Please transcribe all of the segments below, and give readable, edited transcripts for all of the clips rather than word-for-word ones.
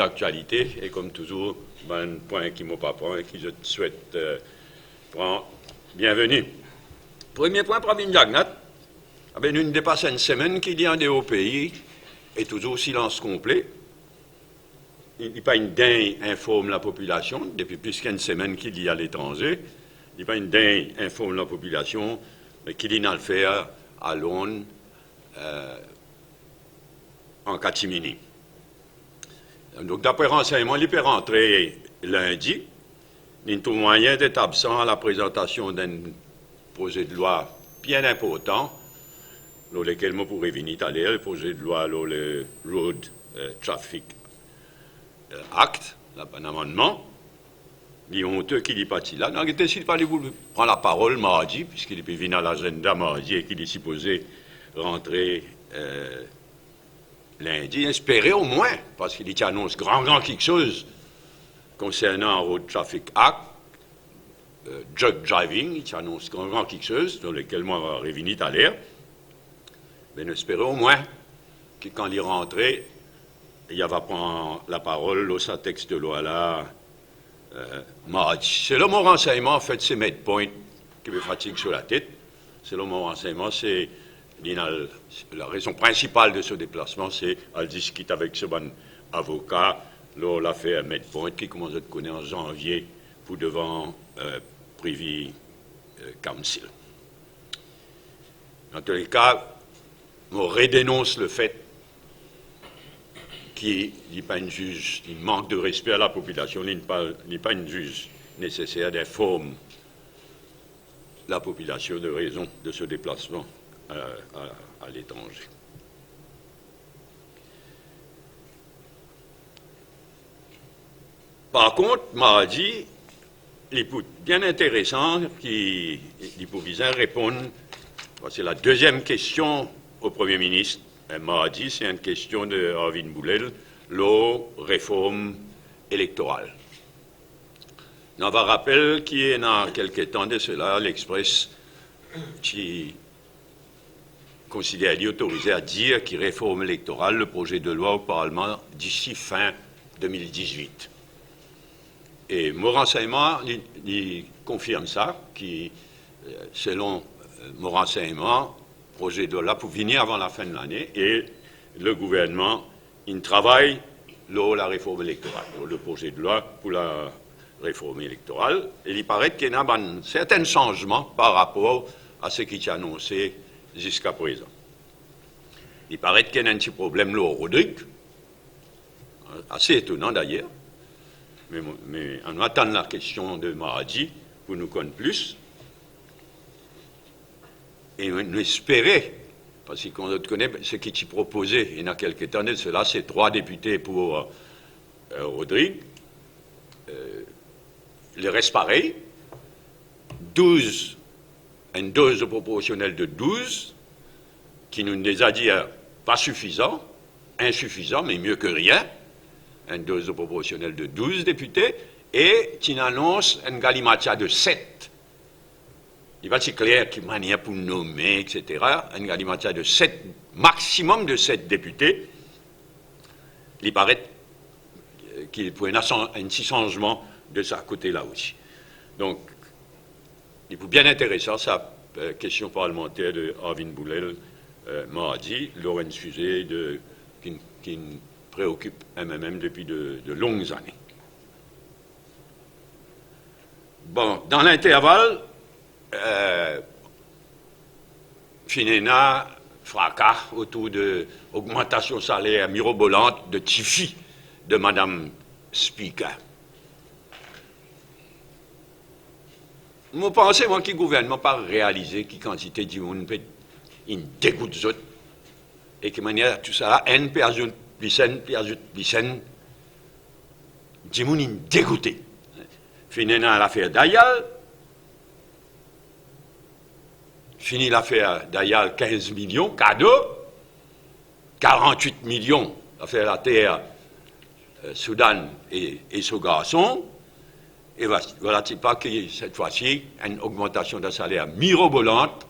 d'actualité et comme toujours, un point qui m'a pas prend et qui je te souhaite prendre bienvenue. Premier point, Pravin Jagnat. Nous dépassons une semaine qu'il y a des hauts pays et toujours silence complet. Il n'y a pas une dingue informe la population depuis plus qu'une semaine qu'il y a à l'étranger. Il n'y a pas une dingue informe la population mais qu'il y a à le faire à Londres en catimini. Donc, d'après renseignement, il peut rentrer lundi. Il y a moyen d'être absent à la présentation d'un projet de loi bien important, dans lequel je pourrais venir à l'air, le projet de loi, le Road Traffic Act, un amendement. Il y a honteux qui n'est pas là. Donc, il décide pas de prendre la parole mardi, puisqu'il peut venir à l'agenda mardi et qu'il est supposé rentrer lundi, espérer au moins, parce qu'il annonce grand quelque chose concernant le Road Traffic Act, drug driving, il annonce grand quelque chose, dans lequel moi je vais venir à l'air. Mais espérer au moins que quand il est rentré, il va prendre la parole au sa texte de loi là, mardi. C'est là mon renseignement, en fait, c'est Med Point qui me fatigue sur la tête. C'est là mon renseignement, c'est la raison principale de ce déplacement, c'est à discuter avec ce bon avocat, là, l'affaire Med Point, qui commence à être connue en janvier pour devant Privy Council. Dans tous les cas, on redénonce le fait qu'il n'y a pas une juge, il manque de respect à la population, il n'y a pas une juge nécessaire d'informer la population de raison de ce déplacement à l'étranger. Par contre, mardi, il est bien intéressant qu'il puisse répondre, c'est la deuxième question au Premier ministre. Mardi, c'est une question de Arvin Boulel, la réforme électorale. On va rappeler qu'il y a quelques temps de cela, l'Express qui considère autorisé à dire qu'il réforme électorale le projet de loi au Parlement d'ici fin 2018. Et mon renseignement, il confirme ça, qui, selon mon renseignement, projet de loi pour venir avant la fin de l'année, et le gouvernement, il travaille la réforme électorale, le projet de loi pour la réforme électorale, et il paraît qu'il y a un certain changement par rapport à ce qui est annoncé jusqu'à présent. Il paraît qu'il y a un petit problème là au Rodrigue, assez étonnant d'ailleurs, mais on attend la question de mardi pour nous connaître plus. Et on espérait, parce qu'on connaît ce qui est proposé, il y a quelques temps de cela, c'est 3 députés pour Rodrigue, le reste pareil, 12, une dose proportionnelle de 12, qui nous a dit pas suffisant, insuffisant, mais mieux que rien, une dose proportionnelle de 12 députés, et qui annonce une galimatia de 7. Il va être clair qu'il y a manière pour nommer, etc. Une galimatia de 7, maximum de 7 députés. Il paraît qu'il pourrait y avoir un petit changement de ce côté-là aussi. Donc, il est bien intéressant, sa question parlementaire de Arvin Boulel mardi, Laurent Fusé, qui nous préoccupe MMM depuis de longues années. Bon, dans l'intervalle, Finéna, fracas autour de l'augmentation salaire mirobolante de Tifi de Madame Speaker. Je pense, moi, que le gouvernement n'a pas réalisé qui quantité de monde peut une dégoûte d'autres et que manière tout ça, une personne, Pisen, du monde une dégoûté. Finéna l'affaire d'Ayal. Fini l'affaire d'Ayal, 15 millions, cadeau, 48 millions, l'affaire la terre, Soudan et ce garçon, et voilà, c'est pas que cette fois-ci, une augmentation de salaire mirobolante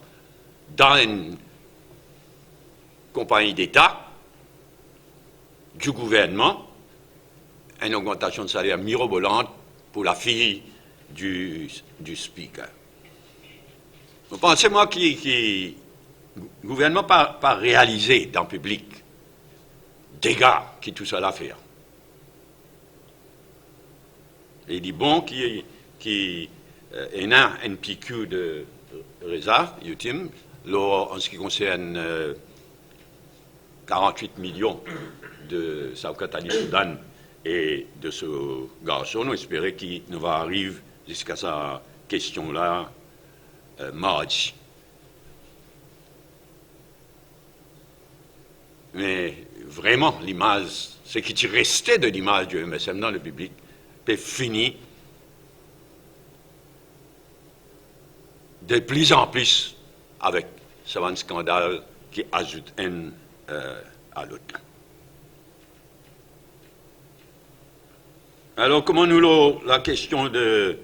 dans une compagnie d'État, du gouvernement, une augmentation de salaire mirobolante pour la fille du speaker. Vous pensez, moi, que le gouvernement n'a pas réalisé dans le public dégâts qui tout cela fait. Il dit bon qui est un PQ de Reza, Yutim, en ce qui concerne 48 millions de Saukat Ali Soudan et de ce garçon, on espérait qu'il ne va arriver jusqu'à sa question-là mardi. Mais vraiment, l'image, ce qui restait de l'image du MSM dans le public, est fini de plus en plus avec ce scandale qui ajoute un à l'autre. Alors, comment nous, la question de...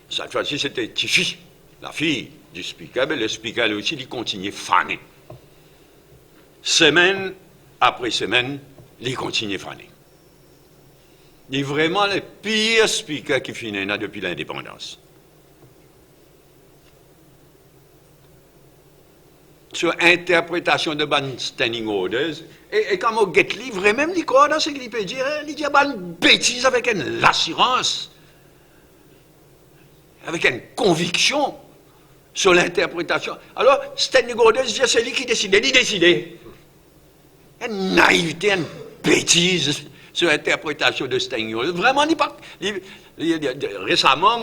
Cette fois-ci, c'était Tifi, la fille du speaker, mais le speaker, lui aussi, il continuait faner. Semaine après semaine, il continuait faner. Il est vraiment le pire speaker qui finit là depuis l'indépendance. Sur interprétation de ban standing orders, et quand on get livre, même les corps dans ce qu'il peut dire, il dit une bêtise avec une assurance, avec une conviction sur l'interprétation. Alors, standing orders, c'est lui qui décide, il décide. Une naïveté, une bêtise sur l'interprétation de standing orders. Vraiment, récemment,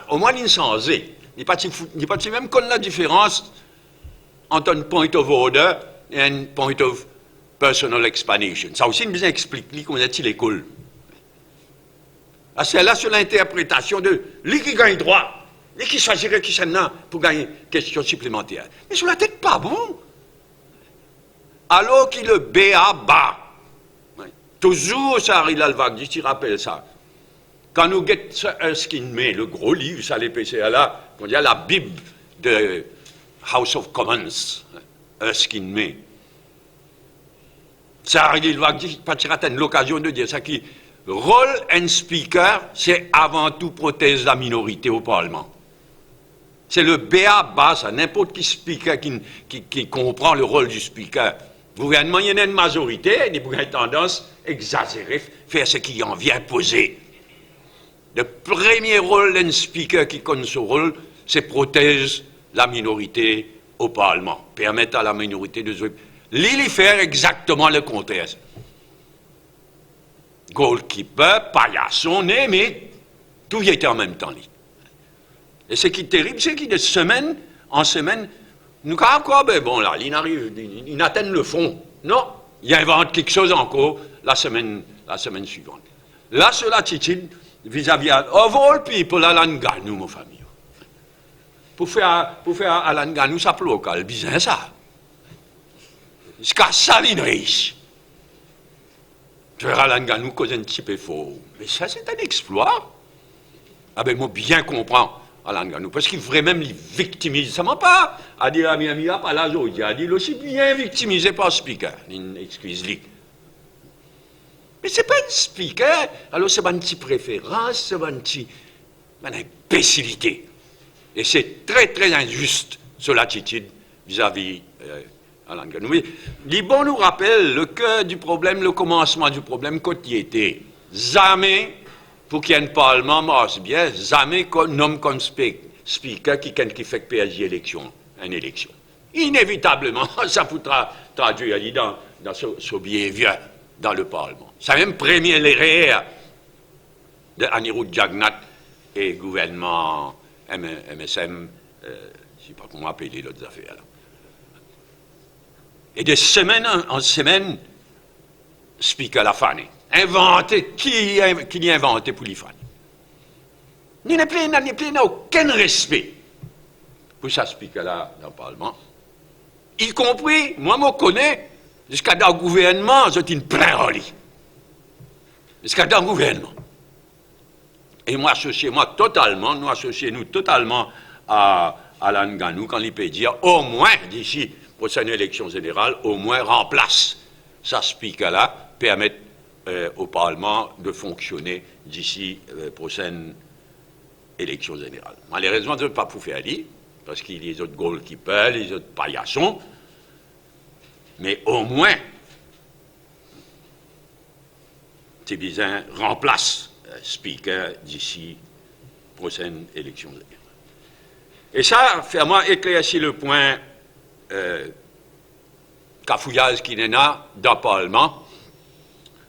au moins, il s'en est. Il n'est pas même qu'on a la différence entre un point of order et un point of personal explanation. Ça aussi, il nous explique comment est-il l'école. C'est là sur l'interprétation de lui qui gagne droit, lui qui choisirait qui s'en a pour gagner question supplémentaire. Mais sur la tête, pas bon. Alors qu'il le BA bas. Toujours, ça arrive là, le tu rappelles ça. Quand nous get Erskine May, le gros livre, ça l'épécé là, on dit la Bible de House of Commons, Erskine May. Ça arrive là, tu as l'occasion de dire ça qui. Rôle and speaker, c'est avant tout prothèse la minorité au Parlement. C'est le BA ça, n'importe qui speaker qui comprend le rôle du speaker. Le gouvernement, il y en a une majorité, il a une tendance exagérée, faire ce qui en vient poser. Le premier rôle d'un speaker qui connaît ce rôle, c'est prothèse la minorité au Parlement, permettre à la minorité de jouer. L'île faire exactement le contraire. Goalkeeper, paillasson, mais tout y était en même temps. Et ce qui est terrible, c'est qu'il de semaine en semaine, nous avons quoi, ben bon là, il atteint le fond. Non, il invente quelque chose encore la semaine suivante. Là, sur l'attitude vis-à-vis of all people, Alan Ganou, mon famille. Pour faire Alan Ganou, ça peut local, bizarre ça. Jusqu'à Saline riche. Tu verras Alan Ganou cause un petit peu faux. Mais ça, c'est un exploit. Ah ben, moi, bien comprends Alan Ganou, parce qu'il ferait même les victimiser. Ça m'a pas à dire à Miami, pas là, il a dit aussi bien victimisé par le speaker. Excuse-lui. Mais c'est pas un speaker. Alors, c'est pas une petite préférence, c'est pas une imbécilité. Et c'est très, très injuste sur l'attitude vis-à-vis Alan Ganou. Libon nous rappelle le cœur du problème, le commencement du problème, quand il était. Jamais, pour qu'il y ait un parlement, marche bien, jamais qu'on nomme comme speaker qui fait que PSG une élection. Inévitablement, ça pourra traduire dans ce behavior dans le parlement. C'est même premier l'erreur de Anirudh Jagannath et gouvernement MSM, je ne sais pas comment appeler l'autre affaire là. Et de semaine en semaine, speaker la fané. Inventé, qui l'a inventé pour les faner? Il n'a aucun respect pour ça, speaker là dans le Parlement. Y compris, moi, je connais, jusqu'à dans le gouvernement, c'est une plein rôle. Jusqu'à dans le gouvernement. Et moi, nous associons totalement à Alan Ganou quand il peut dire, au moins, d'ici, prochaine élection générale, au moins remplace ça speaker-là, permettre au Parlement de fonctionner d'ici prochaine élection générale. Malheureusement, je ne peux pas pour faire dire, parce qu'il y a les autres goalkeepers, les autres paillassons, mais au moins, Tibizin remplace Speaker d'ici prochaine élection générale. Et ça, fait moi éclaircir le point cafouillage qu'il y en a dans le Parlement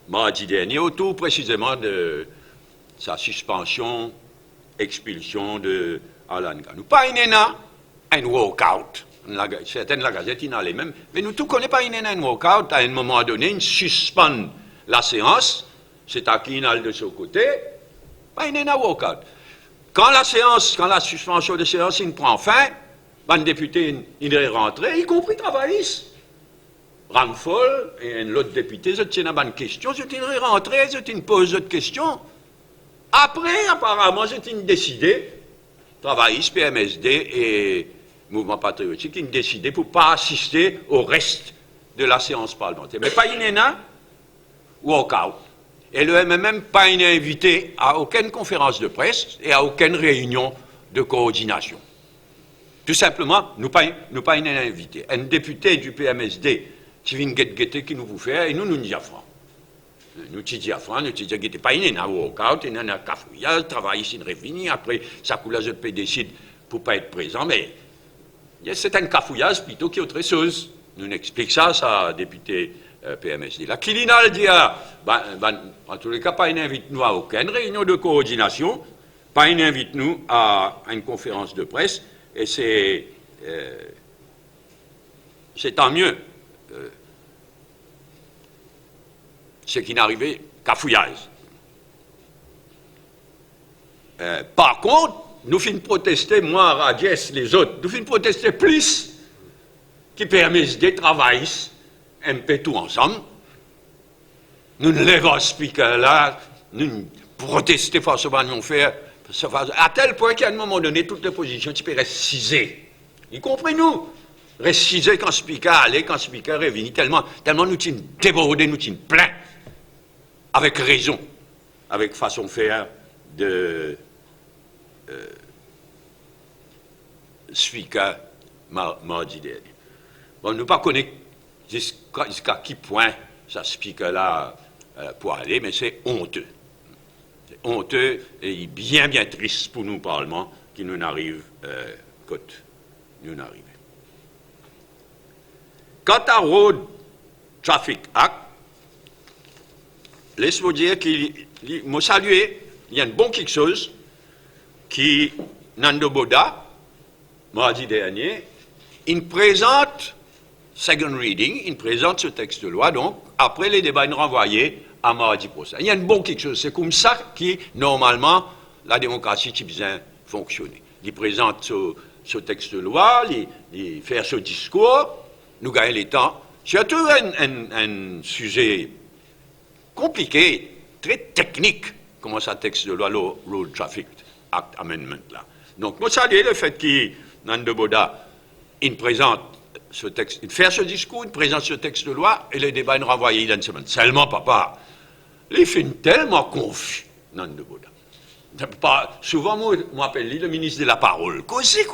mardi dernier, autour précisément de sa suspension, expulsion de Alan Ganou. Pas une un walk-out. Certaines la Gazette, il en a les mêmes, mais nous tous connaissons pas une un walk-out. À un moment donné, il suspend la séance, c'est à qui il a de son côté, pas une un walk-out. Quand la suspension de séance, il prend fin, le député, il est rentré, y compris travailliste. Ramphol et l'autre député, je tiens à une question, je tiens à rentrer, je tiens à poser d'autres questions. Après, apparemment, je tiens à décider, travailliste, PMSD et Mouvement Patriotique, ils ont décidé pour ne pas assister au reste de la séance parlementaire. Mais pas une walk-out. Et le MMM pas une invité à aucune conférence de presse et à aucune réunion de coordination. Tout simplement, nous pas une invité. Un député du PMSD qui vient guetter qui nous vous fait, et nous disons franc. Nous disons pas une walk-out, une cafouillage, travail ici, une réunie, après ça coule je peux décider pour ne pas être présent, mais c'est un cafouillage plutôt qu'autre chose. Nous explique ça, député PMSD. La Kilinal dit, en tous les cas, pas une invite nous à aucune réunion de coordination, pas une invite nous à une conférence de presse, et c'est tant mieux. Ce qui n'arrivait qu'à fouillage. Par contre, nous finissons protester, moi, Radiès, les autres, nous finissons protester plus qui permettent de travailler un peu tout ensemble. Nous ne levons speaker là, nous protestons forcément, nous faire, à tel point qu'à un moment donné, toutes les positions, tu peux rester cisées. Y compris nous. Reste cisé quand speaker allait, quand speaker est venu, tellement nous t'y débordés, nous t'y plein. Avec raison, avec façon de faire de speaker mardi dernier. Bon, nous ne pas connaître jusqu'à qui point ça speaker-là pour aller, mais c'est honteux. C'est honteux et bien triste pour nous, Parlement, qui nous n'arrive quand nous n'arrivons. Quant à Road Traffic Act, laisse-moi dire qu'il m'a salué, il y a une bonne quelque chose qui, Nando Boda, mardi dernier, il présente, second reading, il présente ce texte de loi, donc, après les débats renvoyés à mardi prochain. Il y a une bonne quelque chose, c'est comme ça que, normalement, la démocratie qui bien fonctionner. Il présente ce texte de loi, il fait ce discours, nous gagnons le temps. Surtout un sujet compliqué, très technique, comme ça, texte de loi, le Road Traffic Act Amendment, là. Donc, moi, saluer le fait qu'il, Nando Boda, il présente ce texte, il fait ce discours, il présente ce texte de loi, et le débat est renvoyé il y a une semaine. Seulement, papa, il fait tellement confus, Nando Boda. Souvent, moi, m'appelle le ministre de la parole. Causez.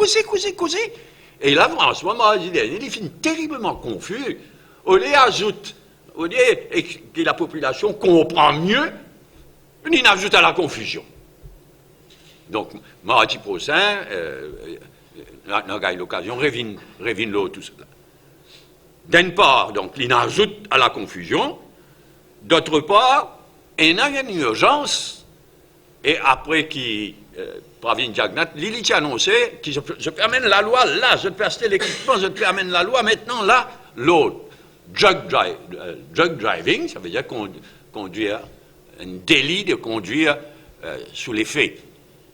Et là, franchement, il finit terriblement confus. On les ajoute, que la population comprend mieux, il ajoute à la confusion. Donc, mardi prochain, on a eu l'occasion, revine l'eau, tout cela. D'une part, donc, il ajoute à la confusion. D'autre part, il y a une urgence. Et après qu'il Pravin Jagnat, Lili a annoncé que je peux amener la loi là, je peux acheter l'équipement, je peux amener la loi maintenant là, l'autre. Drug driving, ça veut dire conduire, un délit de conduire sous l'effet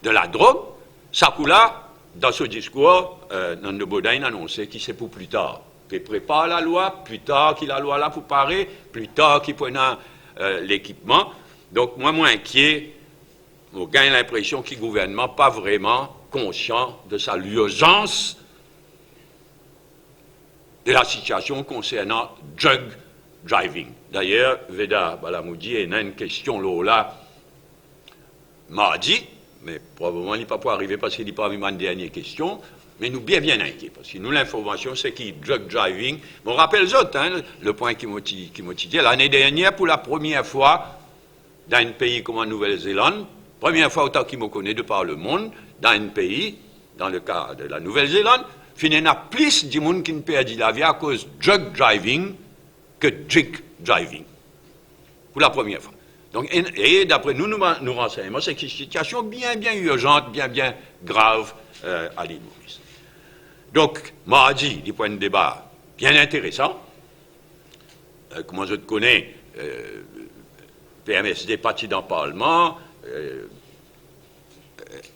de la drogue. Sakula, dans ce discours, Nando Bodain a annoncé qu'il c'est pour plus tard. Qu'il prépare la loi, plus tard qu'il a la loi là pour parer, plus tard qu'il prenne l'équipement. Donc, moi inquiet. On gagne l'impression que le gouvernement n'est pas vraiment conscient de l'urgence de la situation concernant drug driving. D'ailleurs, Veda Balamoudi a une question là, mardi, mais probablement il n'est pas pour arriver parce qu'il n'est pas arrivé à une dernière question, mais nous bien inquiets, parce que nous l'information c'est qu'il drug driving. On rappelle les autres, hein, le point qui m'a dit, l'année dernière, pour la première fois, dans un pays comme en Nouvelle-Zélande, première fois autant qu'il me connaît de par le monde, dans un pays, dans le cas de la Nouvelle-Zélande, finalement, il y a plus de monde qui ne perdit la vie à cause de drug driving que drink driving. Pour la première fois. Donc, et d'après nous renseignements, c'est une situation bien urgente, bien grave à l'île Maurice. Donc, mardi, du point de débat bien intéressant. Comment je te connais, PMSD parti dans le Parlement,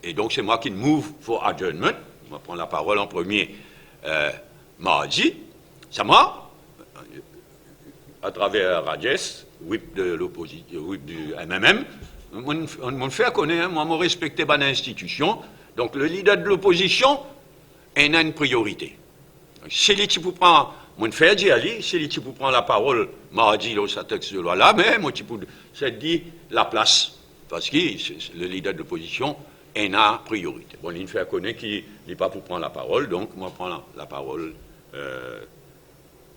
et donc c'est moi qui move for adjournment. On va prendre la parole en premier mardi. Ça m'a, à travers Rajes, whip de l'opposition, whip du MMM, on me fait connaître, moi, je respecte l'institution. Donc le leader de l'opposition a une priorité. Si tu prends, mon fait dire, si tu prends la parole mardi dans ce texte de loi là, mais moi tu peux, c'est dit la place, parce que le leader de l'opposition a une priorité. Bon, il me fait connaître qu'il n'est pas pour prendre la parole, donc moi je prends la parole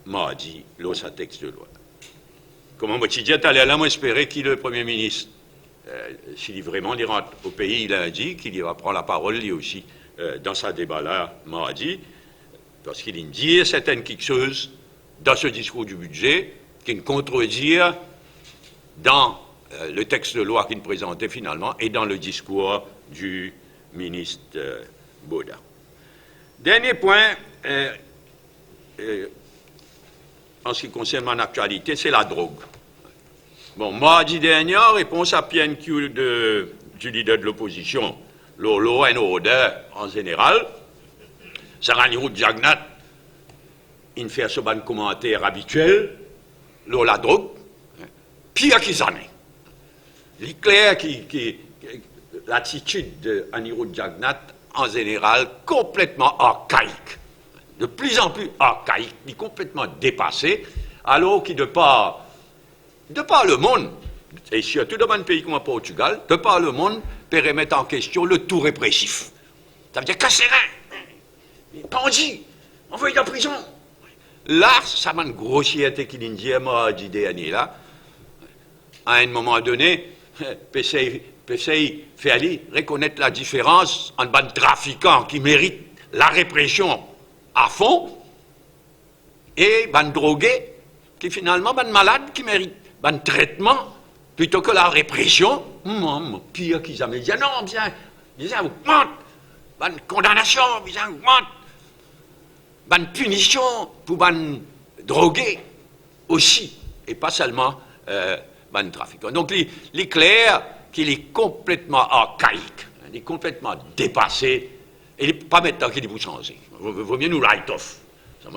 mardi dans ce texte de loi. Comment moi tu dis, là, moi espérer qu'il le Premier ministre, s'il vraiment il rentre au pays lundi, qu'il va prendre la parole lui aussi dans ce débat-là mardi, parce qu'il dit certaines quelque chose dans ce discours du budget qui ne contredit dans le texte de loi qu'il présentait finalement et dans le discours du ministre Baudin. Dernier point, en ce qui concerne mon actualité, c'est la drogue. Bon, mardi dernier, réponse à PNQ du leader de l'opposition, Lolo and Order en général, Sarah Nirou Jagnat, il fait ce bon commentaire habituel, la drogue, pire qu'ils en est. Il est clair que l'attitude d'Anirou Jagnat, en général, complètement archaïque. De plus en plus archaïque, il est complètement dépassé, alors qu'il de par le monde, et surtout dans un pays comme le Portugal, de par le monde, peut remettre en question le tout répressif. Ça veut dire casser rien, bandit, envoyé en prison. Là, ça m'a une grossièreté qu'il dit mardi dernier, là. À un moment donné, PCI fait aller reconnaître la différence entre un trafiquant qui mérite la répression à fond et un drogué qui finalement un malade qui mérite un traitement plutôt que la répression. Pire qu'ils avaient dit, non, bien augmente, une condamnation, bien augmente, une punition pour un drogué aussi, et pas seulement un trafiquant. Donc, il est clair qu'il est complètement archaïque, il est complètement dépassé, et il n'est pas maintenant qu'il est pour changer. Il vaut mieux nous write-off.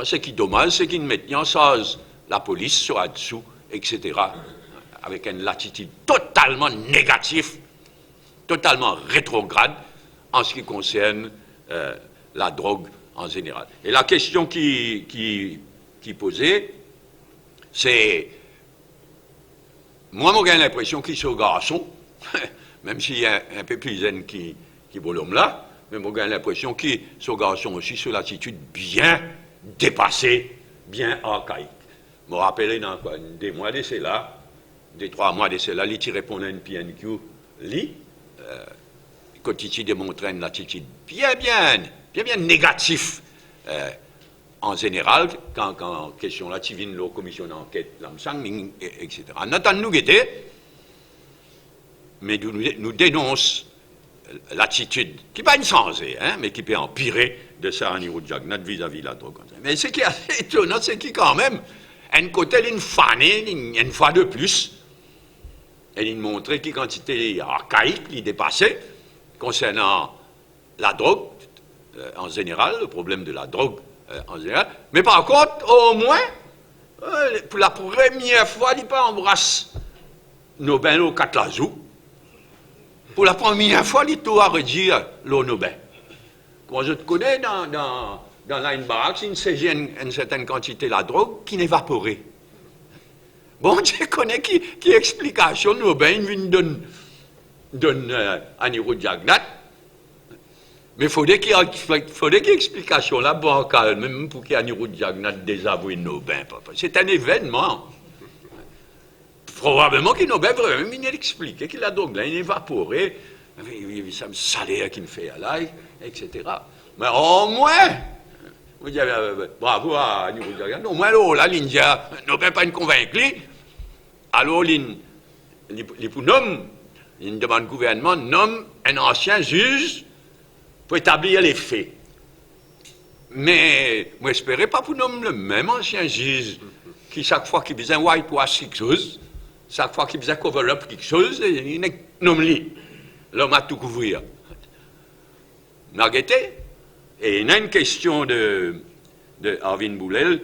Ce qui est dommage, c'est qu'il met en charge la police sur un dessous, etc., avec une attitude totalement négative, totalement rétrograde en ce qui concerne la drogue en général. Et la question qui posait, c'est, moi, j'ai l'impression qu'il est garçon, même s'il y a un peu plus zen qui vaut l'homme là, mais moi, j'ai l'impression qu'il ce garçon aussi sur l'attitude bien dépassée, bien archaïque. Je me rappelle dans des mois de cela, des 3 mois de cela, il répondait à une PNQ, quand il démontrait une attitude bien négative en général, quand question là, tu viens de la commission d'enquête, etc. En attendant, nous guetter, mais nous dénonce l'attitude qui n'est pas une changée, hein, mais qui peut empirer de ça à niveau de Jagnat vis-à-vis de la drogue. Mais ce qui est assez étonnant, c'est qu'il quand même, un côté, il fanait une fois de plus, et il montrait qu'il quantité archaïque, il dépassait, concernant la drogue en général, le problème de la drogue en général. Mais par contre, au moins, pour la première fois, il pas embrasse Nobel au Katlazou. Pour la première fois, il doit redire le Nobel. Quand je te connais dans Line Barracks, il s'agit d'une certaine quantité de la drogue qui n'évaporait. Bon, je connais qui explication nous ben donne Anirudh Jagannath. Mais il faudrait qu'il y ait explication là, bon, même pour qu'Anirudh Jagannath désavoue nos bains. C'est un événement. Probablement qu'il nous ben vraiment, il explique qu'il a donc là, il est évaporé, ça me salaire qu'il me fait à l'ail, etc. Mais au moins, vous dites, bravo à Anirudh Jagannath, au moins là, l'India, nous ben pas convaincu. Alors, il demande au gouvernement, nomme un ancien juge pour établir les faits. Mais, moi, j'espérais pas pour nommer le même ancien juge qui, chaque fois qu'il faisait un whitewash quelque chose, chaque fois qu'il faisait un cover-up quelque chose, il nomme lui. L'homme a tout couvrir. Nargueté. Et il y a une question de Arvind Boulel.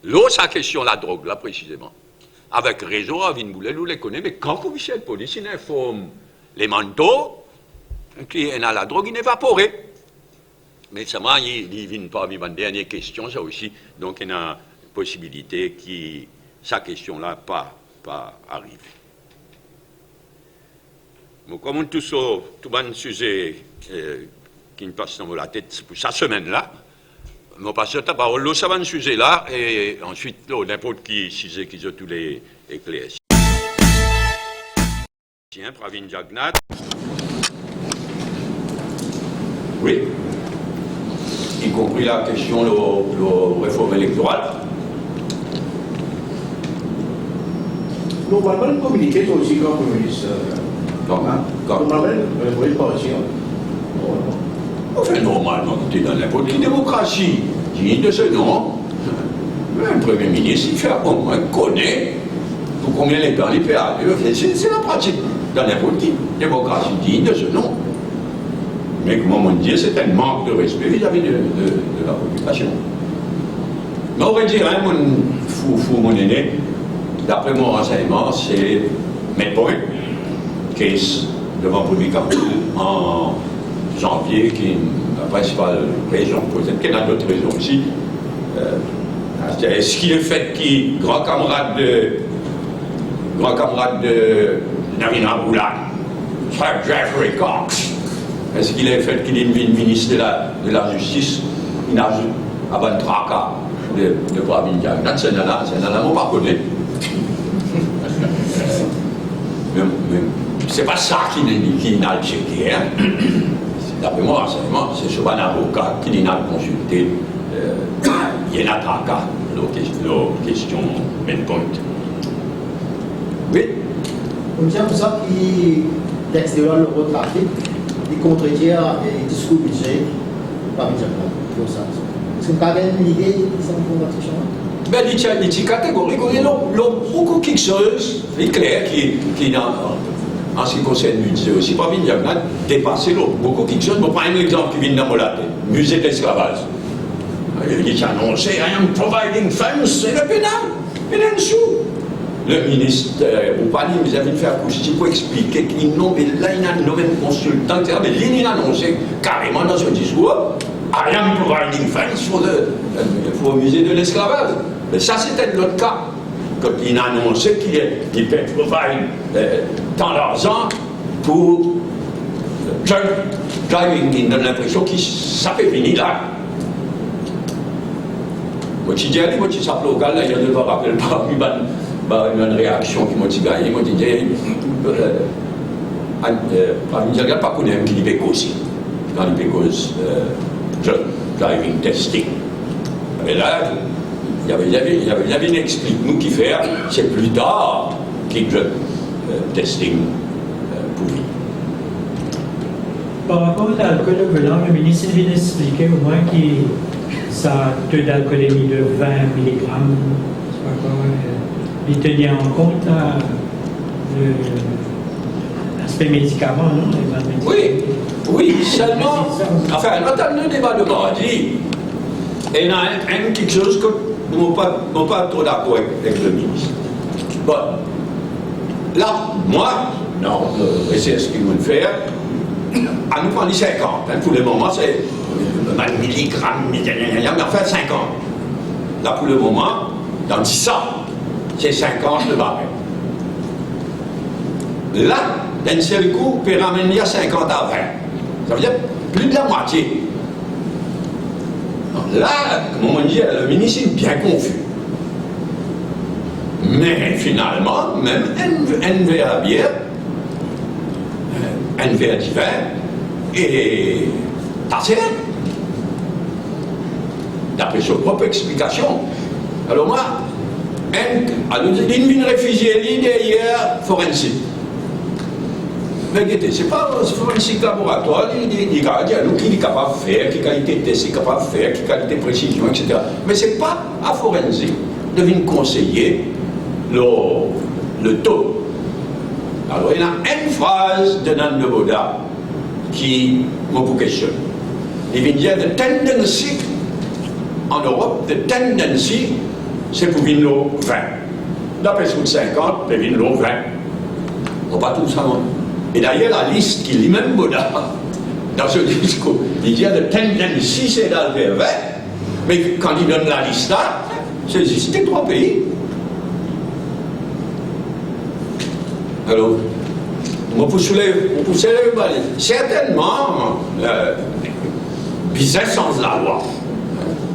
L'autre, c'est la question de la drogue, là, précisément. Avec raison, Arvind Boulel, nous les connaissons, mais quand le commissaire de police, il informe les manteaux, qui a la drogue, il est évaporé. Mais ça m'a, il vient parmi ma dernière question, ça aussi. Donc, il y a une possibilité que sa question-là pas arrive. Bon, comme tout ça, tout le sujet qui me passe dans la tête pour cette semaine-là, je passe la parole à ce sujet-là, et ensuite, n'importe qui sujet qui a tous les éclairs. Tiens, Pravin Jagannath. Oui, y compris la question de la réforme électorale. Normalement, le communiqué aussi comme communiste. Normalement, oui, pas aussi. Enfin, normalement, tu es dans n'importe quelle démocratie. Digne de ce nom. Un Premier ministre, il fait au moins connaître pour combien les temps il fait. C'est la pratique dans n'importe quelle démocratie digne de ce nom. Mais comme on dit, c'est un manque de respect vis-à-vis de la population. Mais on va dire, hein, mon aîné, d'après mon renseignement, c'est Medpoint, case devant Premier Carrefour en janvier, qui est la principale région, peut-être qu'il y en a d'autres régions aussi. Est-ce qu'il est fait qui, grand camarade de Navina Boulak, frère Jeffrey Cox, est-ce qu'il est fait qu'il est ministre de la Justice, il a à Bantraka de Pravin Jagannath, c'est un homme qu'on ne connaît. C'est pas ça qui n'a checké. D'après mon renseignement, c'est sur un avocat qui n'a consulté Yenatraka, la question Medpoint. Oui. Comme ça, pour ça, l'extérieur, le retrafic, il contredit les discours budget par Jagannath. Est-ce que vous avez une idée de cette conversation-là? Ben, il y a catégorie, il y a beaucoup de choses, c'est clair, qui en ce qui concerne le budget aussi, Pravin Jagannath dépassé beaucoup de choses. Je prends un exemple qui vient dans mon tête, musée de l'esclavage. Il a annoncé, I am providing funds, c'est le pénal, il est en dessous. Le ministre, vous parlez, vous avez fait un pour expliquer qu'il nomme, là, il a nommé un consultant, mais il a annoncé carrément dans son discours, I am providing funds pour le musée de l'esclavage. Mais ça, c'était l'autre cas. Quand il a annoncé qu'il peut provide tant d'argent pour driving, il donne l'impression que ça fait finir là. Moi, je dis, moi, je s'appelle au gars, là, il y a deux fois une réaction qui m'a dit, gagné, moi, je dis, il n'y a pas qu'on aime qui dit aussi, dans les causes driving testing. Et là, il y avait une explique nous qui fait, c'est plus tard qu'il testing pour lui. Par rapport à l'alcool volant, le ministre vient d'expliquer au moins que ça taux d'alcoolémie de 20 mg, il tenait en compte l'aspect médicament, non? Oui, seulement, enfin, dans le débat de mardi, il y a quelque chose que je ne suis pas trop d'accord avec le ministre. Bon, là, moi, non, c'est ce qu'il veut faire. À nous prendre 50. Hein, pour le moment, c'est 20 milligrammes, mais enfin 50. Là, pour le moment, dans 10 ans, c'est 50 le barème. Là, d'un seul coup, peut ramener à 50 à 20. Ça veut dire plus de la moitié. Là, comme on dit, le ministre est bien confus. Mais finalement, même un verre à bière, un verre de vin, et assez. D'après sa propre explication. Alors moi, une réfugiée derrière forensique. Mais écoutez, c'est pas un forensique laboratoire, il y a nous qui est capable de faire, qui qualité de test est capable de faire, qui qualité de précision, etc. Mais c'est pas à forensique de venir conseiller le taux. Alors il y a une phrase de Nando Boda qui me questionne. Il vient dire the tendency en Europe, the tendency, c'est pour venir l'eau 20. D'après ce 50, c'est venir l'eau 20. On va tout ça. Et d'ailleurs, la liste qu'il lit même Boda, dans ce discours, il dit the tendency, c'est d'aller vers 20. Mais quand il donne la liste là, c'est juste 3 pays. Alors, on peut soulever, certainement, business sans la loi.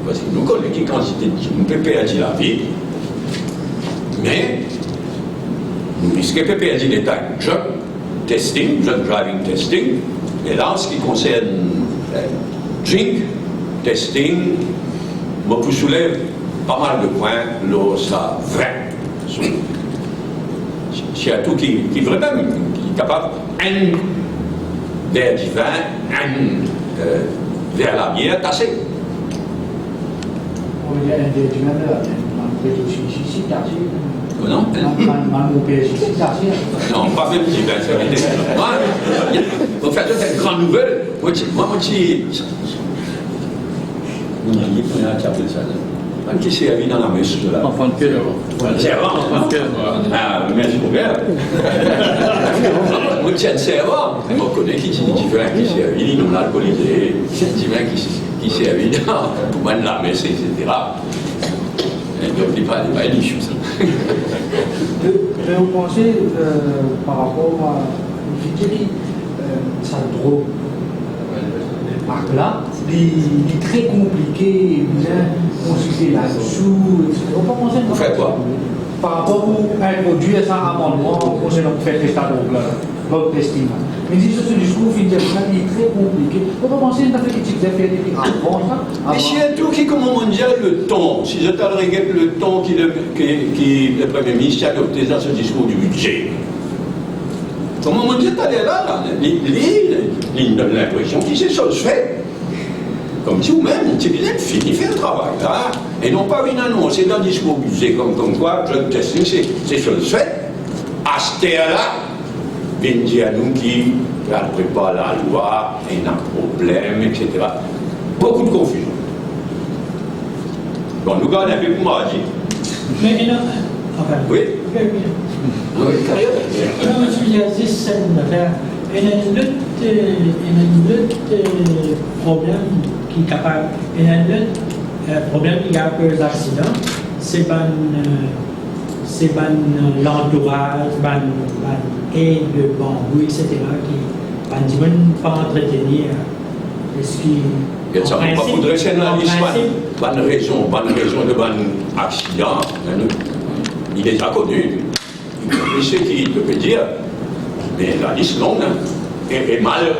Parce que nous connaissons qui quantité de PPA la vie, mais nous risquons PPA l'état drug testing, drug driving testing, et là, en ce qui concerne drink testing, on peut soulever pas mal de points, là, ça vrai. C'est un tout qui est vraiment qui est capable, un verre du vin, un verre la bière, assez. Il y a un des du même là, non? Non, pas même du vin, c'est vrai. Moi, en fait, c'est une grande nouvelle. Moi, je dis. Qui s'est servi dans la messe de la. Enfant de cœur. Servant. Ah, merci Robert. Moi, tiens, servant. On connaît qui s'est servi, non alcoolisé, qui s'est servi pour mener la messe, etc. Donc, il n'y a pas de choses. Mais vous pensez, par rapport à ça drogue, là, il est très compliqué, bien consulter là-dessous, etc. Vous faites quoi? Par rapport à introduire ça amendement concernant le fait testage drug testing. Mais si ce discours il est très compliqué, vous pensez que ça fait quelque chose à faire avant ça? Mais si un tout qui, comme on dit, le ton, si je t'en regarde le ton qui le Premier ministre a adopté dans ce discours du budget, comment on dit, t'allais là, il donne l'impression qu'il s'est chose fait. Comme si vous-même, tu viens de finir faire le travail, là, et non pas une annonce dans le discours budget, comme quoi, drug testing, c'est chose faite. À ce terre-là, viennent dire à nous qui ne prépare la loi, il y a un problème, etc. Beaucoup de confusion. Bon, nous gardons un peu pour moi, dit. Mais non, enfin. Oui. Non, il y a 10 affaires. Il y a un autre problème qui est capable. Il y a un autre problème qui a peu d'accidents. C'est pas l'entourage, aide de bambou, etc. qui ne pas entretenir ce qui. Ça ne va pas dresser la liste, bonne raison de bon accident. Il est déjà connu. Il sait qui peut dire. Mais la liste longue, et mal,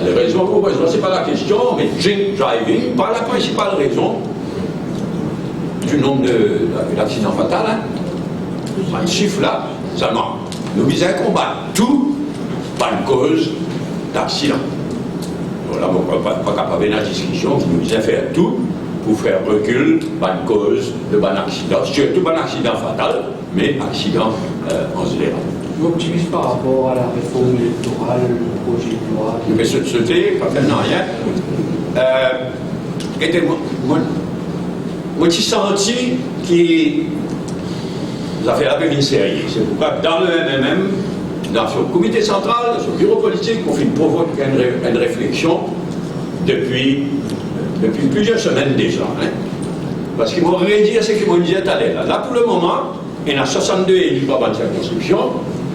les raisons pour raison, ce n'est pas la question, mais drink driving, pas la principale raison du nombre d'accidents fatals. Un chiffre là, seulement. Nous visons à combattre tout par une cause d'accident. Voilà, on ne pas capable de la discussion qui nous vise à faire tout pour faire recul par une cause de bon accident, surtout bon accident fatal, mais accident en général. Vous optimiste par rapport à la réforme électorale, le projet de loi? Mais c'était, pas tellement rien. Moi, j'ai senti que l'affaire avait une série. C'est pourquoi dans le MMM, dans ce comité central, dans ce bureau politique, on fait une réflexion depuis plusieurs semaines déjà. Hein. Parce qu'ils m'ont dit ce qu'ils m'ont dit tout à l'heure. Là, pour le moment, il y a 62 élus par la circonscription,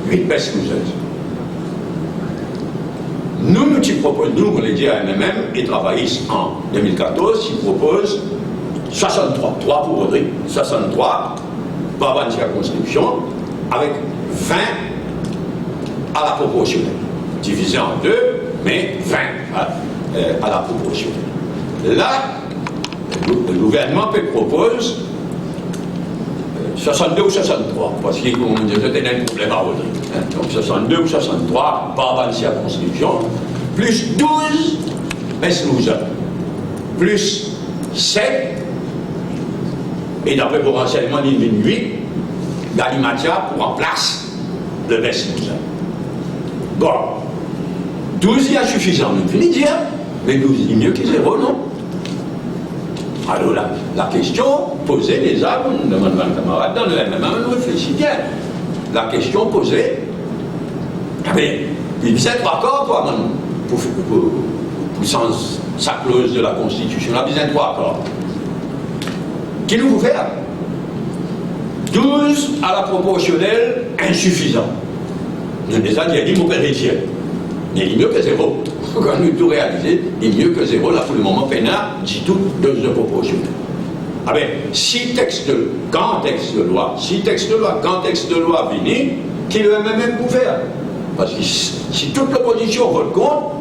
8 best losers. Nous proposons, nous, on l'a dit à MMM et travaillistes en 2014, ils proposent 63, 3 pour Rodrigue, 63 par la circonscription, avec 20 à la proportionnelle. Divisé en 2, mais 20 à la proportionnelle. Là, le gouvernement propose 62 ou 63, parce qu'il y a un problème à Rodrigue. Donc 62 ou 63 par la circonscription, plus 12 best losers, plus 7, et d'après vos renseignements, il y a 8 d'Alimatia pour en place le best loser. Bon, 12 il y a suffisant, je finis de dire, mais 12 il est mieux que 0, non? Alors la question posée déjà, on demande à un camarade dans le MMA, on réfléchit bien. La question posée, mais il disait 3 corps, toi, pour sa clause de la Constitution, il disait 3 corps. Qui nous vous faire 12 à la proportionnelle, insuffisant. Nous avons déjà dit, mon père est mais il est mieux que 0. Quand nous tout réalisé, il est mieux que 0. Là, pour le moment, Pénard dit tout 2 de proportionnel. Ah bien, si texte de loi, quand texte de loi vient, qui le même pour faire. Parce que si toute l'opposition vote contre,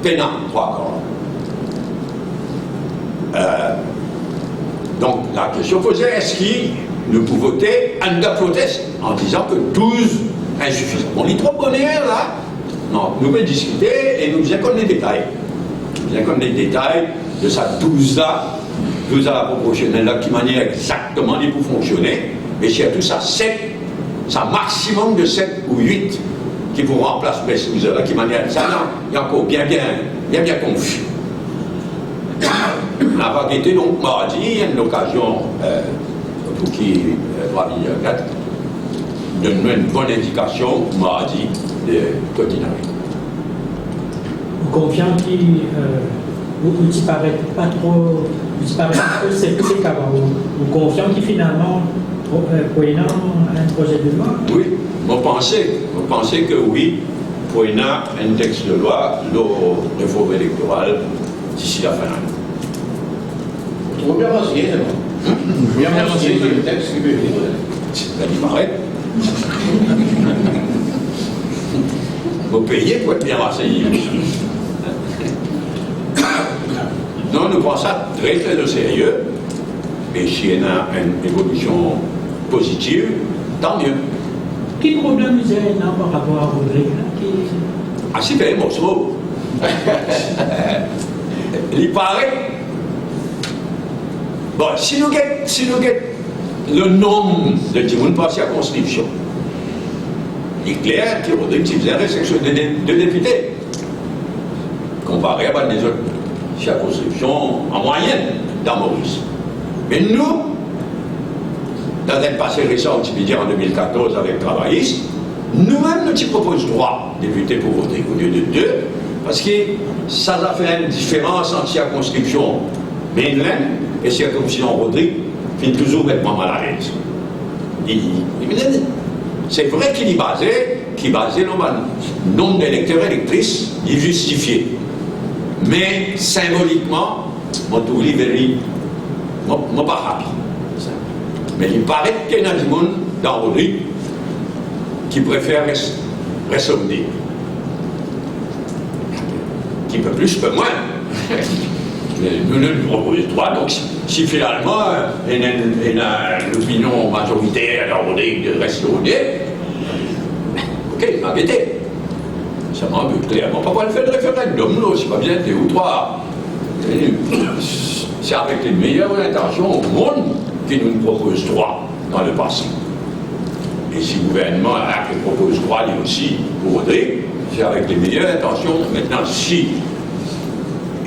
Pénard, 3 corps. Donc, la question posée, est-ce qu'il nous peut voter under protest en disant que 12 insuffisant. Bon, les 3 bonheurs, là, non, nous pouvons discuter et nous avons les détails. Nous avons les détails de sa 12 à la proportionnelle, là, qui manière exactement les pour fonctionner, et surtout ça 7, ça maximum de 7 ou 8 qui pourront remplacer best loser, là, qui manière ça, il y a encore bien confus. On a pas été donc mardi, il y a une occasion pour qui va venir donne une bonne indication mardi de continuer. Vous confiant qu'il ne paraît pas trop, il paraît un peu sceptique avant, vous confiant qu'il finalement pour un projet de loi? Oui, vous pensez que oui, pour un texte de loi, la réforme électorale d'ici la fin de l'année. Trop bien renseigné, non? Bien renseigné, le texte qui peut venir. Ça lui paraît. Vous payez pour être bien renseigné. Non, nous prenons ça très très au sérieux. Et s'il y a une évolution positive, tant mieux. Quel problème vous avez par rapport à Rodrigue? Ah, c'est bien, morceau. Il paraît. Bon, si nous avons le nombre de gens par circonscription, il est clair que Rodrigue faisait une section de députés, comparé à les autres circonscriptions en moyenne dans Maurice. Mais nous, dans le passé récent, on dire en 2014 avec travaillistes, nous-mêmes nous proposons 3 députés pour Rodrigue au lieu de 2, parce que ça a fait une différence entre circonscription mainland et circonscription Rodrigue, qui toujours être mal à l'aise. C'est vrai qu'il est basé le nombre d'électeurs et électrices, il est justifié. Mais symboliquement, moi, tout moi pas happy. Mais il paraît qu'il y a des gens dans Rodrigue qui préfèrent ressommer. Qui peut plus, peut moins. Nous nous proposons 3, donc si finalement il y a l'opinion majoritaire dans Rodrigue de rester au nez, ok, m'embêtez. Ça m'embête clairement. Pourquoi le fait de référendum, là, c'est pas bien 2 ou 3. C'est avec les meilleures intentions au monde qui nous propose 3 dans le passé. Et si le gouvernement propose 3 lui aussi pour Rodrigue, c'est avec les meilleures intentions. Maintenant, si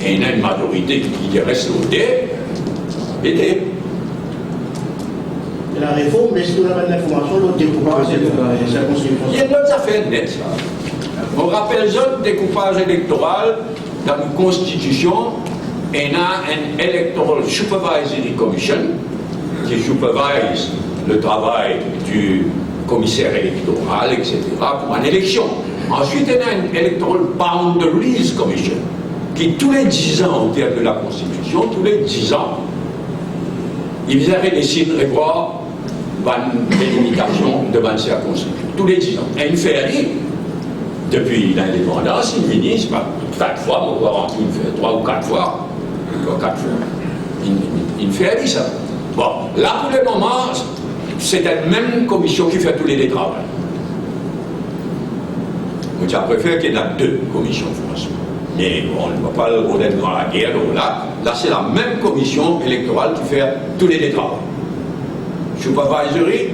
il y a une majorité qui reste au dé, aider. Et la réforme, mais si nous avons l'information, l'autre découpage, il y a d'autres affaires nettes, ça. On rappelle le découpage électoral dans la Constitution, il y a un Electoral Supervisory Commission qui supervise le travail du commissaire électoral, etc., pour une élection. Ensuite, il y a une Electoral Boundaries Commission, qui tous les 10 ans, au terme de la Constitution, tous les 10 ans, ils avaient décidé de revoir une délimitation de la Constitution. Tous les 10 ans. Et il fait aller, depuis l'indépendance, il finit, c'est pas 4 fois, on va il fait 3 ou 4 fois. 4 fois. Il fait aller ça. Bon, là pour le moment, c'est la même commission qui fait tous les travaux. Moi, je préfère qu'il y ait 2 commissions, franchement. Mais on ne va pas le remettre dans la guerre. Donc là c'est la même commission électorale qui fait tous les travaux. Supervisory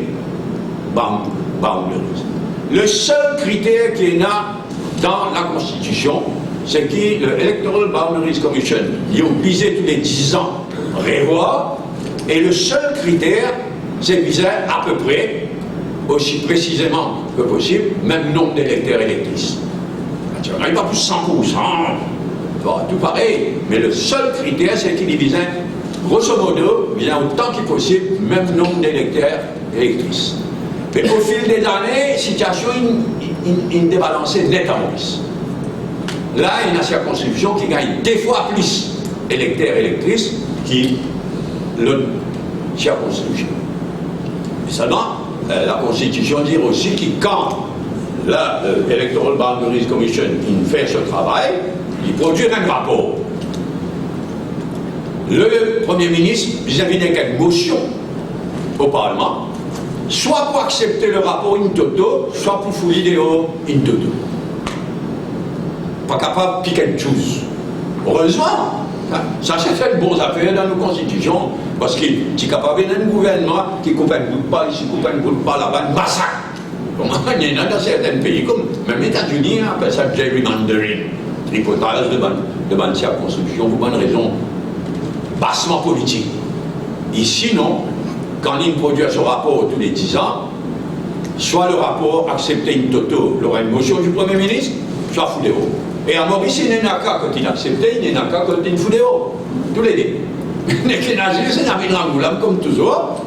boundaries. Le seul critère qu'il y a dans la Constitution, c'est que le Electoral Boundaries Commission, ils ont visé tous les 10 ans revoir, et le seul critère, c'est viser à peu près, aussi précisément que possible, même nombre d'électeurs et électrices. Il n'y a pas plus 100%, tout pareil, mais le seul critère, c'est qu'il visait, grosso modo, il y a autant que possible, même nombre d'électeurs et électrices. Mais au fil des années, la situation est débalancée nettement. Là, il y a une circonscription qui gagne 2 fois plus d'électeurs et électrices que l'autre circonscription. Et seulement, la Constitution dit aussi que quand l'Electoral Boundaries Commission fait ce travail, il produit un rapport. Le Premier ministre, vis-à-vis d'une motion au Parlement, soit pour accepter le rapport in toto, soit pour fouiller dehors in toto. Pas capable de pick and choose. Heureusement, ça c'est fait de bonnes affaires dans nos constitutions, parce qu'il est capable d'un gouvernement qui coupe un bout de pas ici, coupe un bout de pas là-bas, un massacre. Il y en a dans certains pays, comme même les États-Unis, on appelle ça gerrymandering, tripotage de bonne circonscription pour bonne raison bassement politique. Ici, non. Quand il produit ce rapport tous les 10 ans, soit le rapport accepté in toto, il y aura une motion du Premier ministre, soit foudéo. Et à Maurice, il n'y en a qu'à quand il accepté, il n'y en a qu'à quand il foudéo. Tous les deux. Les Kénazis, c'est Nabil Rangoulam, comme toujours.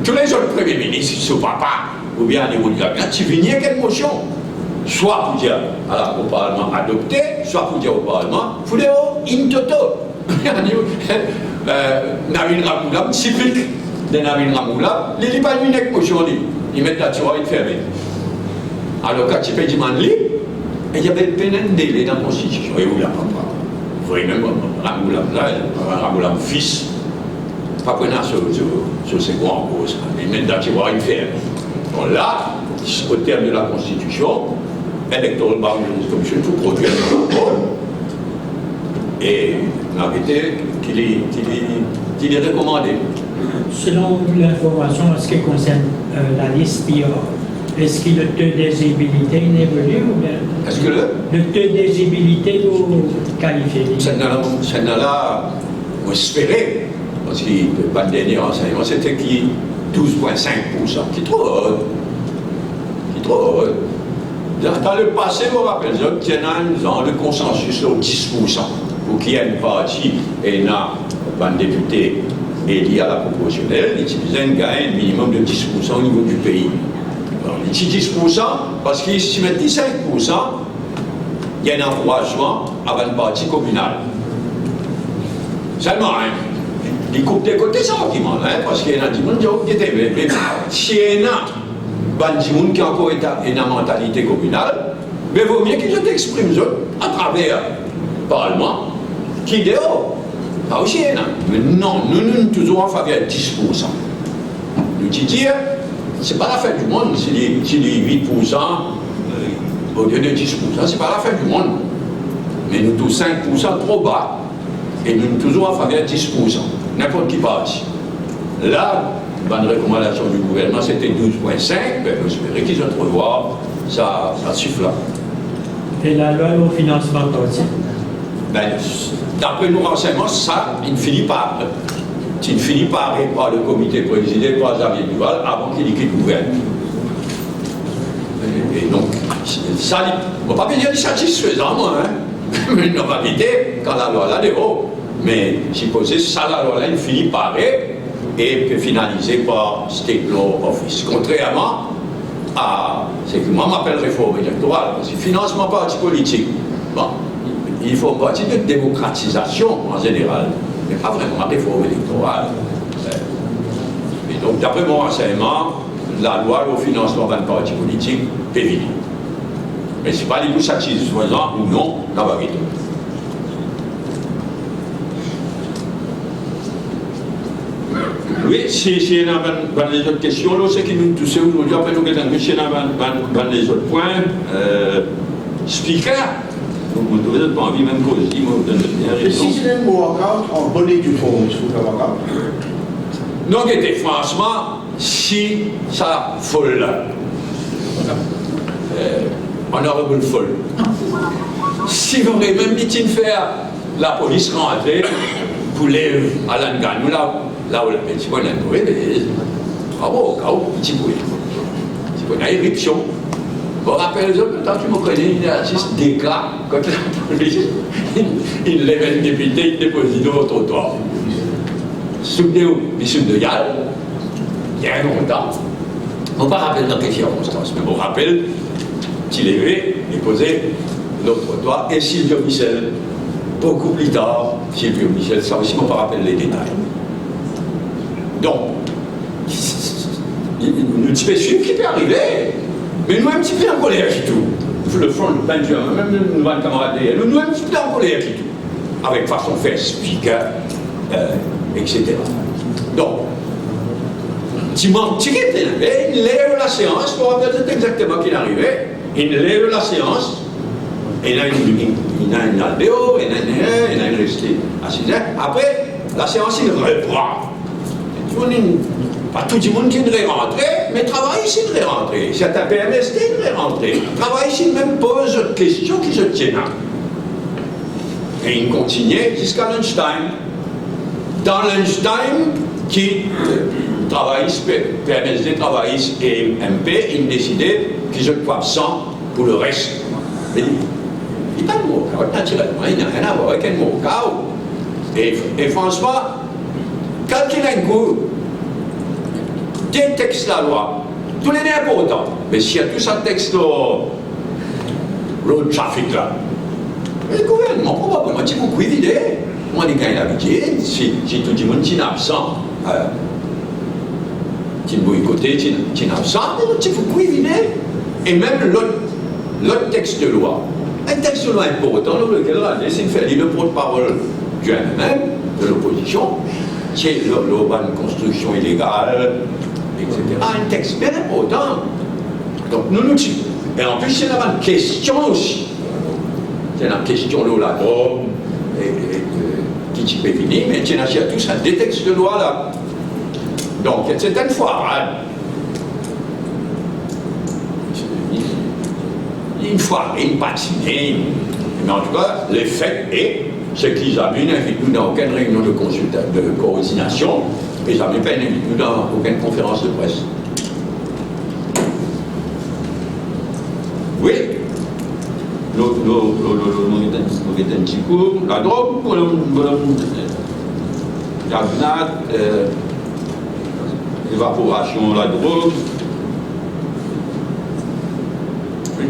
Tous les autres premiers ministres, ils ne sont pas, ou bien au niveau de la bien, tu viens quelle motion. Soit pour dire au Parlement adopté, soit pour dire au Parlement foudéo, in toto. Nabil Rangoulam, typique de Nabil Rangoulam, il n'y a pas une motion, il met la tiroir fermée. Alors quand tu peux dire et il y avait un délai dans la Constitution, et vous l'avez pas. Vraiment, Rangoulam fils, pas prendre sur ses grands en cause, il met la tiroir fermée. Donc là, au terme de la Constitution, Electoral Boundaries Commission pour produire un rapport, et l'arrêté qu'il est recommandé. Selon l'information en ce qui concerne la liste PR, est-ce que le taux d'éligibilité évolue ou bien? Est-ce que le taux d'éligibilité est qualifié? Celle-là, on espérait, parce que le dernier renseignement, c'était qui 12,5%, qui est trop haut. Dans le passé, je me rappelle, il y a un consensus sur 10%, pour qu'il y ait une partie et un député élu à la proportionnelle, il utilisait un gain minimum de 10% au niveau du pays. Alors, il dit 10% parce qu'il s'y met 15%, il y a un encouragement à une partie communale. Seulement, il coupe des côtés ça, parce qu'il y a des gens qui étaient mais s'il y a des gens qui ont encore une mentalité communale, mais il vaut mieux qu'ils s'expriment à travers le Parlement, qui est dehors. Ça aussi, mais non, nous sommes toujours en faveur de 10%. Nous disons, ce n'est pas la fin du monde si les 8% au lieu de 10%, ce n'est pas la fin du monde. Mais nous tous 5% trop bas, et nous sommes toujours en faveur de 10%. N'importe qui parti. Là, la recommandation du gouvernement, c'était 12,5%, mais j'espérais qu'ils ont revoir ça suffit là. Et la loi au financement politique? D'après nos renseignements, ça, il finit par le comité présidé par Xavier Duval avant qu'il quitte le gouvernement. Et donc, ça, on ne va pas dire satisfaisant, moi, mais une normalité, quand la loi là, est haut. Mais supposé, ça, la loi là, il finit par et puis finalisé par State Law Office. Contrairement à ce que moi m'appelle réforme électorale, parce que financement parti politique, bon, il faut partie de démocratisation en général, mais pas vraiment réforme électorale. Et donc, d'après mon renseignement, la loi au financement d'un parti politique est vide. Mais ce n'est pas les goûts satisfaisants ou non, la vérité. Oui, si il y a les autres questions, là, c'est qui nous touche aujourd'hui, après nous avons les autres points. Speaker, vous n'avez pas envie même cause, il m'a donné bien raison. Si c'est un walkout en bonnet du fond, il faut un walkout. Non, écoutez, franchement, si ça folle, honorable folle, si vous aurez même dit de faire la police rentrer pour les à l'Angan, là où le petit point est trouvé, bravo, petit point. Petit point, une éruption. Je me rappelle, quand tu me connais, il y a 6 déclats, quand la police, il lève le député, il dépose au trottoir. Souvenez-vous, les sud de Yal, il y a longtemps. On ne me rappelle dans quelle circonstance, mais on me rappelle qu'il est levé et posé l'autre trottoir, et Sylvio Michel, beaucoup plus tard, Sylvio Michel, ça aussi, on ne me rappelle les détails. Donc, une petit peu qui peut arriver, mais nous un petit peu en colère qui tout. Le front de Benjamin, même nous nouvelle camarade, nous un petit peu en colère qui tout. Avec façon faire speaker, etc. Donc, tu manques, tu es élevé, il lève la séance, pour rappeler exactement qu'il est arrivé, il lève la séance, et il a une aldéo, il a une restée assise. Après, la séance, il reprend. Pas tout le monde qui est rentré, mais travail ici de rentrer. C'est un PMST de rentrer. Travail ici même pose une question qui se tient. Et il continuait jusqu'à lunchtime. Dans lunchtime, qui travaillent, PMSD, travaillent et MP, ils décidaient qu'ils étaient absents pour le reste. Il n'y a pas de mot, naturellement, il n'y a rien à voir avec un mot. Et franchement, quand il a un coup, des textes de la loi, tout les est important. Mais s'il y a tout un texte road traffic là, le gouvernement probablement dit beaucoup évidé. Moi, les gars, il a dit, si tout le monde est absent, qui est boycotté, qui est absent, il faut beaucoup évidé. Et même l'autre texte de loi, un texte de loi important, lequel c'est fait le porte-parole du MMM, de l'opposition, qui est l'urbaine construction illégale, etc. Un texte bien important. Donc nous nous disons. Et en plus, c'est une question aussi. C'est une question de la drogue, qui peut venir, mais il y a tout ça, des textes de loi là. Donc, c'est une foirade. Une foirade, une patinée. Mais en tout cas, l'effet est ce qu'ils n'invitent nous dans aucune réunion de coordination, et ils n'invitent pas nous dans aucune conférence de presse. Oui, nous avons un petit coup, la drogue, la grenade, l'évaporation, la drogue. Oui.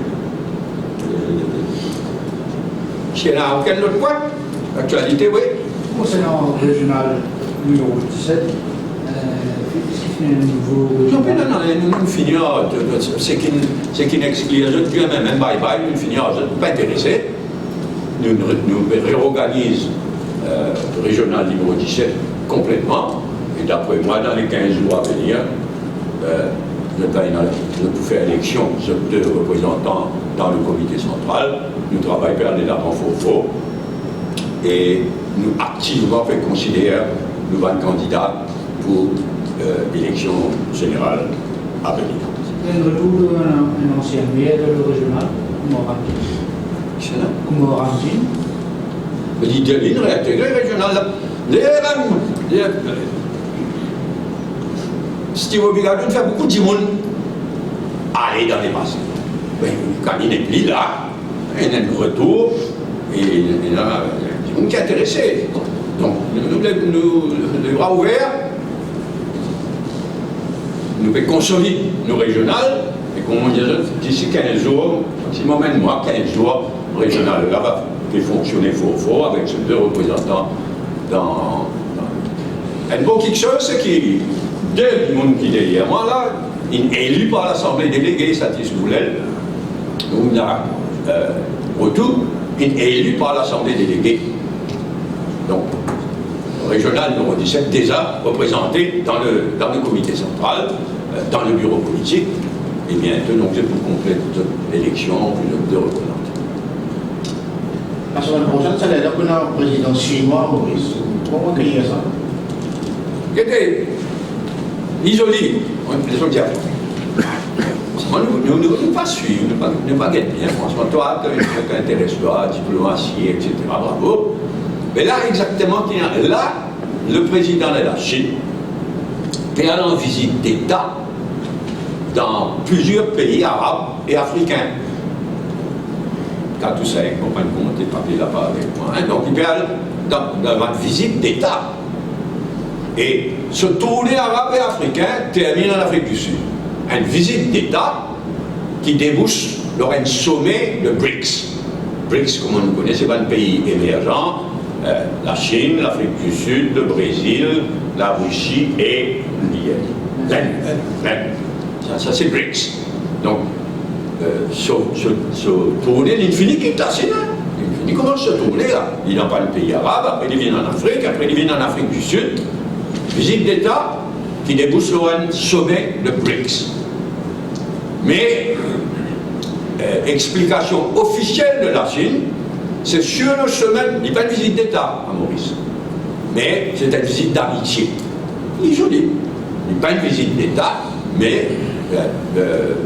Il n'y a aucun autre point? Actualité, oui. Concernant le régional numéro 17, il y a un nouveau régional. Non, nous finissons, c'est qui n'exclut les autres, même bye-bye, nous finissons, pas intéressés. Nous réorganisons le régional numéro 17 complètement. Et d'après moi, dans les 15 jours à venir, je peux faire élection de représentants dans le comité central. Nous travaillons permanemment fort. Et nous activement fait considérer nous un candidat pour l'élection générale à venir. Il y a un retour d'un ancien maire de le régional, Koumorantin. Il dit une réintégrée régionale. Steve Obigadou fait beaucoup de monde aller dans les masses. Quand il n'est plus là, il y a un retour et il y a du monde qui est intéressé. Donc, nous les bras ouverts pouvons consolider nos régionales, et comme on dit, d'ici 15 jours, maximum un mois, 15 jours, régional là va fonctionner fort avec ces deux représentants dans. Un bon quelque chose, c'est qu'il deux du monde qui est derrière moi là, il est élu par l'Assemblée déléguée, Satis Goulel, on a retour, il est élu par l'Assemblée déléguée. Donc, régional numéro 17, déjà représenté dans le comité central, dans le bureau politique, et bientôt, donc, c'est pour compléter l'élection de représentants. La semaine prochaine, ça veut dire qu'on a un président chinois, Maurice. Comment crier ça? Regardez, isolé, on dire. Nous ne pouvons pas suivre, nous ne pas gagner bien. Franchement, toi, tu as un truc qui intéresse toi, diplomatie, etc. Bravo. Mais là, exactement, là, le président de la Chine est allé en visite d'État dans plusieurs pays arabes et africains. 4 ou 5, on va pas monter papier là-bas avec moi. Hein. Donc, il est allé dans une visite d'État. Et ce tournée arabe et africain termine en Afrique du Sud. Une visite d'État qui débouche dans un sommet de BRICS. BRICS, comme on le connaît, c'est un pays émergent. La Chine, l'Afrique du Sud, le Brésil, la Russie et l'Inde. Ça c'est BRICS. Donc, ce tournée, l'infini qui est assez là. L'infini commence à se tourner là. Il n'a pas le pays arabe, après il vient en Afrique, après il vient en Afrique du Sud. Visite d'État qui débouche sur un sommet de BRICS. Mais, explication officielle de la Chine, c'est sur le chemin, il n'est pas une visite d'État à Maurice, mais c'est une visite d'amitié. Il est joli. Il n'est pas une visite d'État, mais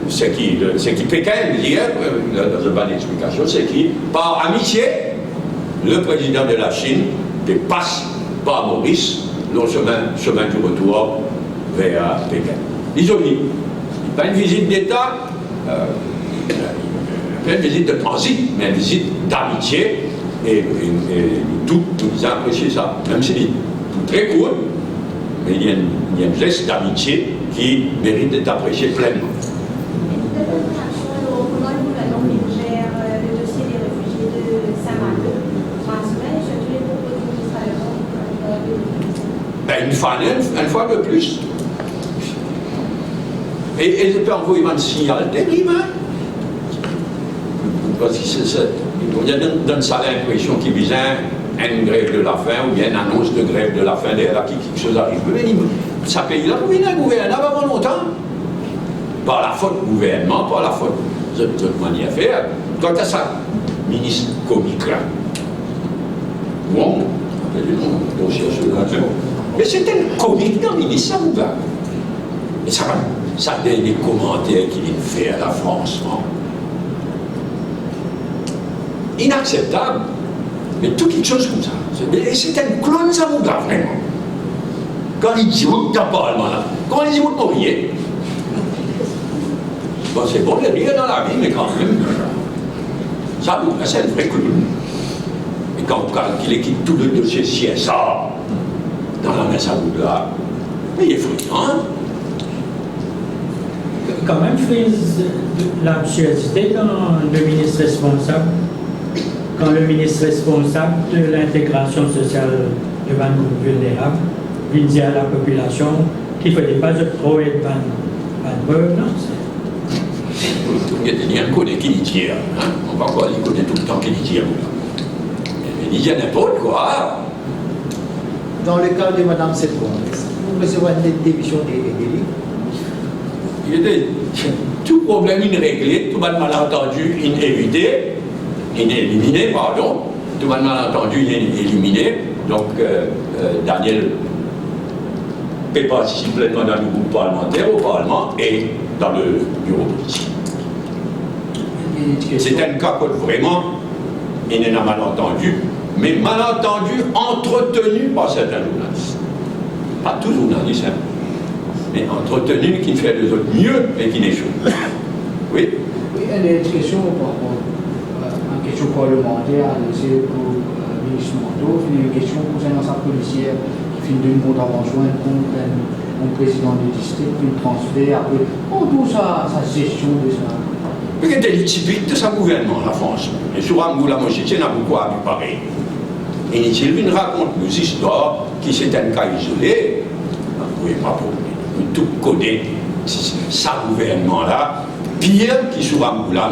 ce qui Pékin dit, dans une bonne explication, c'est que par amitié, le président de la Chine passe par Maurice le chemin du retour vers Pékin. Il est joli. Il n'est pas une visite d'État, pas une visite de transit, mais une visite d'amitié, et nous apprécions ça, même si c'est très court, mais il y a une geste d'amitié qui mérite d'être appréciée pleinement. Comment le gouvernement gère le dossier des réfugiés de Saint-Malo? Une fois de plus. Et je peux envoyer un signal terrible. Parce qu'il y a dans ça l'impression qu'il vise une grève de la faim ou bien une annonce de grève de la faim derrière qui quelque chose arrive. Mais ça pays là, vous venez un gouvernement avant longtemps. Par la faute du gouvernement, par la faute de toute manière à faire. Quant à ça, ministre comique là. Bon, on cherche là. Mais c'était un comique dans le ministre, ça vous va. Et ça donne des commentaires qu'il fait à la France. Inacceptable. Mais tout quelque chose comme ça. C'est un clown, ça vous va vraiment. Quand il dit, vous n'avez pas allemand là. Quand il dit, vous ne riez. Bon, c'est bon de rire dans la vie, mais quand même, ça vous va, c'est un vrai clown. Et quand il équipe tout le dossier CSA, dans la messe à Boudla, mais il est frustrant. Quand même, frise l'absurdité quand le ministre responsable, de l'intégration sociale de Vancouver vulnérable, vient dire à la population qu'il ne fallait pas trop être Vancouver, non? Il y a un code qui dit, on va voir, il connaît tout le temps qu'il dit. Il dit n'importe quoi. Dans le cas de Mme Sepon, vous recevez une démission des délits. Tout problème réglé, tout le malentendu inévité, éliminé, pardon, tout le malentendu éliminé. Donc, Daniel participe pleinement dans le groupe parlementaire, au Parlement et dans le bureau politique. C'est un cas que vraiment, il y en a malentendu, mais malentendu entretenu par certains journalistes. Pas tous journalistes, hein, mais entretenu qui fait les autres mieux et qui n'échoue. Oui? Oui, il y a une question par rapport à une question parlementaire adressée au ministre Monteau, une question concernant sa policière qui finit d'une contravention contre mon président du district, puis le transfert, puis tout ça, sa gestion de ça. Mais c'est des typiques de ce gouvernement, la France. Et sur Angoula, moi, j'ai beaucoup à lui parler. Et il raconte nos histoires qui c'est un cas isolé. Vous pouvez pas pour tout connaître ce gouvernement-là, pire qui sur Angoula,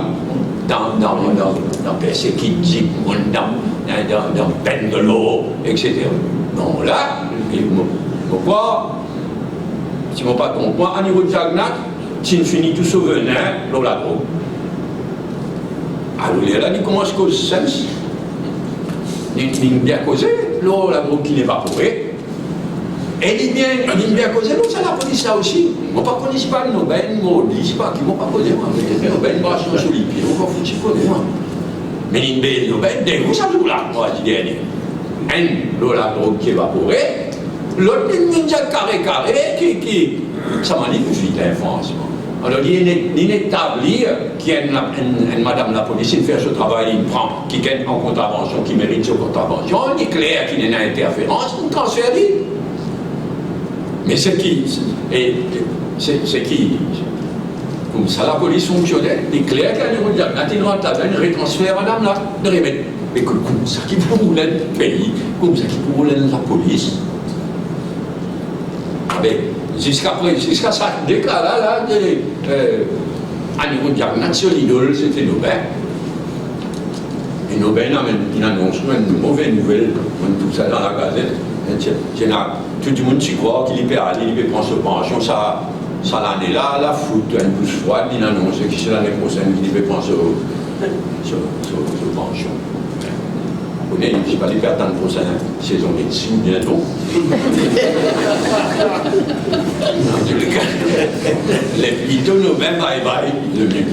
dans Persekidji, dans Bengalo, etc. Donc là, pourquoi, si je ne me trompe pas, à niveau de Jagnat, tu finis tout ce venin, l'eau la drogue. Alors là, il commence à causer sens. Il bien causé, l'eau la drogue qui l'évaporait. Et il bien causé, l'eau ça la police ça aussi. On ne connaît pas nos bains, on ne dit pas qu'ils ne vont pas causer moi. Mais nos bains sont sur les pieds, on va foutre causer moi. Mais il y a nos bains, des vous ça joue là, moi, je dis dernier. L'eau la drogue qui évaporait, l'autre il y a carré, qui. Ça m'a dit que je suis d'enfance. Alors, il établit qu'il y a une madame la police, il fait ce travail, il prend, qui gagne en contravention, qui mérite sa contravention, il est clair qu'il y a une interférence, il transfère. Mais c'est qui c'est qui comme ça la police fonctionnait, il est clair qu'il y a une retransfert madame là, de remettre. Mais comme ça qui peut rouler le pays, comme ça qui peut rouler la police. Jusqu'à ça, déclaré là, à niveau de diagnostic, l'idole, c'était Nobel. Et Nobel il annonce une mauvaise nouvelle, tout ça dans la gazette. Tout le monde s'y croit qu'il peut aller, il peut prendre sa pension, ça l'année-là, la fout, une douce froide, il annonce que c'est l'année prochaine qu'il peut prendre sa pension. Je ne sais pas les perdre dans la prochaine saison de médecine bientôt. En tous les cas, les plutôt nous même bye bye, le mieux.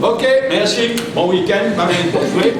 Ok, merci. Bon week-end, pas mal pour jouer.